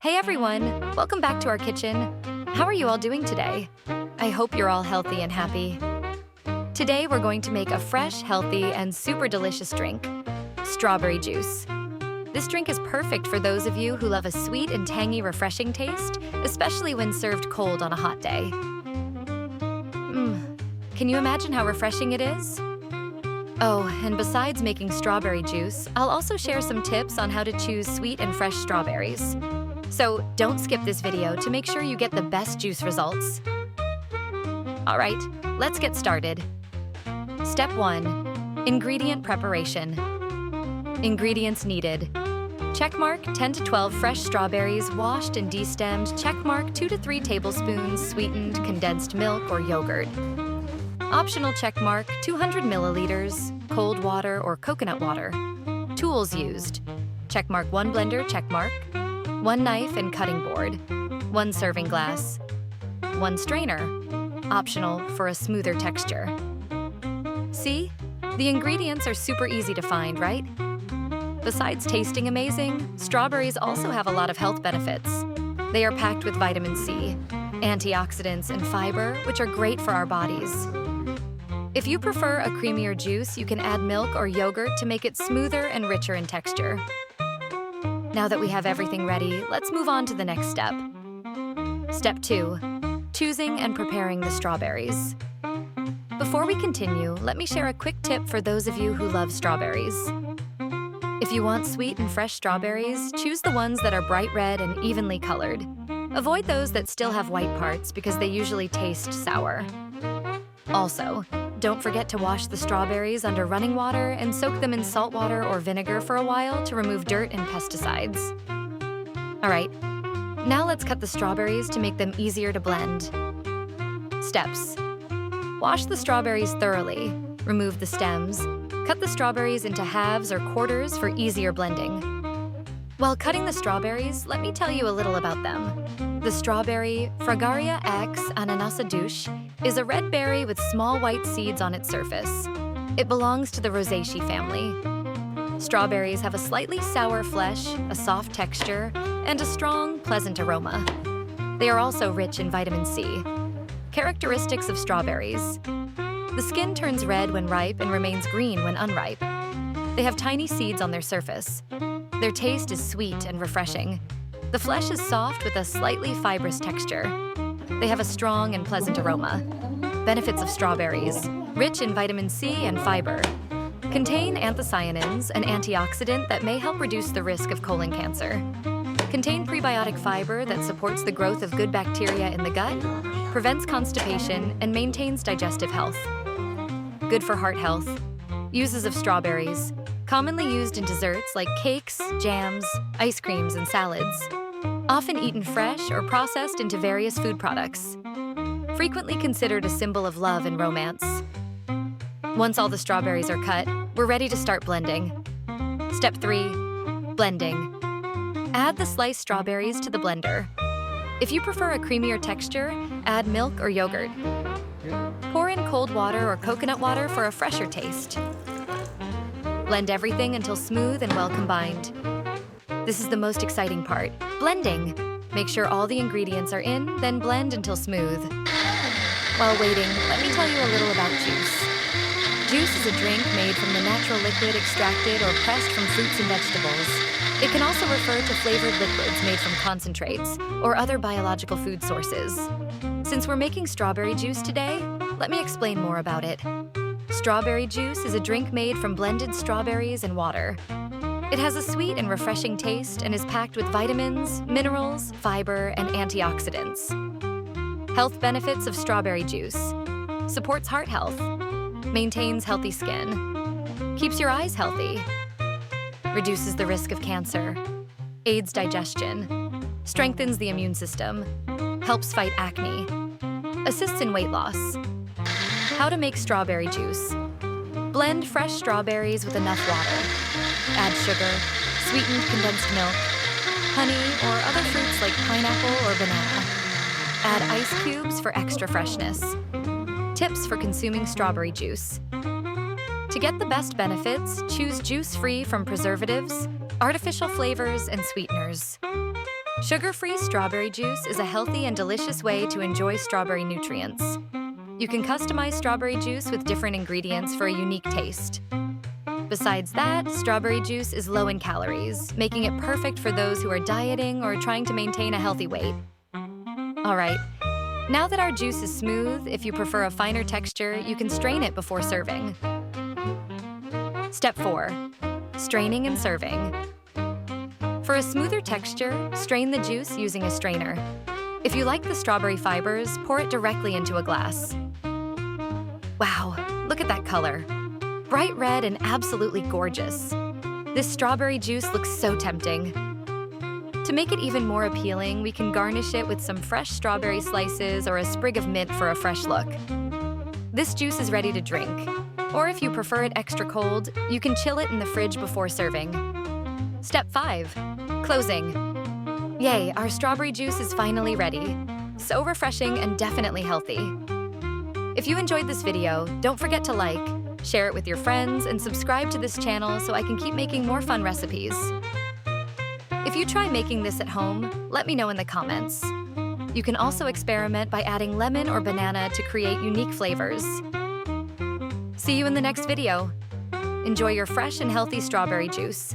Hey everyone, welcome back to our kitchen. How are you all doing today? I hope you're all healthy and happy. Today we're going to make a fresh, healthy, and super delicious drink, strawberry juice. This drink is perfect for those of you who love a sweet and tangy, refreshing taste, especially when served cold on a hot day. Can you imagine how refreshing it is? Oh, and besides making strawberry juice, I'll also share some tips on how to choose sweet and fresh strawberries. So don't skip this video to make sure you get the best juice results. All right, let's get started. Step 1. Ingredient preparation. Ingredients needed. Checkmark 10 to 12 fresh strawberries washed and destemmed. Checkmark 2 to 3 tablespoons sweetened condensed milk or yogurt. Optional checkmark 200 milliliters, cold water or coconut water. Tools used. Checkmark 1 blender, checkmark. 1 knife and cutting board. 1 serving glass. 1 strainer. Optional for a smoother texture. See? The ingredients are super easy to find, right? Besides tasting amazing, strawberries also have a lot of health benefits. They are packed with vitamin C, antioxidants, and fiber, which are great for our bodies. If you prefer a creamier juice, you can add milk or yogurt to make it smoother and richer in texture. Now that we have everything ready, let's move on to the next step. Step 2. Choosing and preparing the strawberries. Before we continue, let me share a quick tip for those of you who love strawberries. If you want sweet and fresh strawberries, choose the ones that are bright red and evenly colored. Avoid those that still have white parts because they usually taste sour. Also, don't forget to wash the strawberries under running water and soak them in salt water or vinegar for a while to remove dirt and pesticides. All right, now let's cut the strawberries to make them easier to blend. Steps. Wash the strawberries thoroughly, remove the stems, cut the strawberries into halves or quarters for easier blending. While cutting the strawberries, let me tell you a little about them. The strawberry, Fragaria X Ananasa douche, is a red berry with small white seeds on its surface. It belongs to the Rosaceae family. Strawberries have a slightly sour flesh, a soft texture, and a strong, pleasant aroma. They are also rich in vitamin C. Characteristics of strawberries. The skin turns red when ripe and remains green when unripe. They have tiny seeds on their surface. Their taste is sweet and refreshing. The flesh is soft with a slightly fibrous texture. They have a strong and pleasant aroma. Benefits of strawberries. Rich in vitamin C and fiber. Contain anthocyanins, an antioxidant that may help reduce the risk of colon cancer. Contain prebiotic fiber that supports the growth of good bacteria in the gut, prevents constipation, and maintains digestive health. Good for heart health. Uses of strawberries. Commonly used in desserts like cakes, jams, ice creams, and salads. Often eaten fresh or processed into various food products. Frequently considered a symbol of love and romance. Once all the strawberries are cut, we're ready to start blending. Step 3. Blending. Add the sliced strawberries to the blender. If you prefer a creamier texture, add milk or yogurt. Pour in cold water or coconut water for a fresher taste. Blend everything until smooth and well combined. This is the most exciting part, blending. Make sure all the ingredients are in, then blend until smooth. While waiting, let me tell you a little about juice. Juice is a drink made from the natural liquid extracted or pressed from fruits and vegetables. It can also refer to flavored liquids made from concentrates or other biological food sources. Since we're making strawberry juice today, let me explain more about it. Strawberry juice is a drink made from blended strawberries and water. It has a sweet and refreshing taste and is packed with vitamins, minerals, fiber, and antioxidants. Health benefits of strawberry juice. Supports heart health. Maintains healthy skin. Keeps your eyes healthy. Reduces the risk of cancer. Aids digestion. Strengthens the immune system. Helps fight acne. Assists in weight loss. How to make strawberry juice. Blend fresh strawberries with enough water. Add sugar, sweetened condensed milk, honey, or other fruits like pineapple or banana. Add ice cubes for extra freshness. Tips for consuming strawberry juice. To get the best benefits, choose juice free from preservatives, artificial flavors, and sweeteners. Sugar-free strawberry juice is a healthy and delicious way to enjoy strawberry nutrients. You can customize strawberry juice with different ingredients for a unique taste. Besides that, strawberry juice is low in calories, making it perfect for those who are dieting or trying to maintain a healthy weight. All right, now that our juice is smooth, if you prefer a finer texture, you can strain it before serving. Step 4. Straining and serving. For a smoother texture, strain the juice using a strainer. If you like the strawberry fibers, pour it directly into a glass. Wow, look at that color. Bright red and absolutely gorgeous. This strawberry juice looks so tempting. To make it even more appealing, we can garnish it with some fresh strawberry slices or a sprig of mint for a fresh look. This juice is ready to drink. Or if you prefer it extra cold, you can chill it in the fridge before serving. Step 5. Closing. Yay, our strawberry juice is finally ready. So refreshing and definitely healthy. If you enjoyed this video, don't forget to like, share it with your friends, and subscribe to this channel so I can keep making more fun recipes. If you try making this at home, let me know in the comments. You can also experiment by adding lemon or banana to create unique flavors. See you in the next video. Enjoy your fresh and healthy strawberry juice.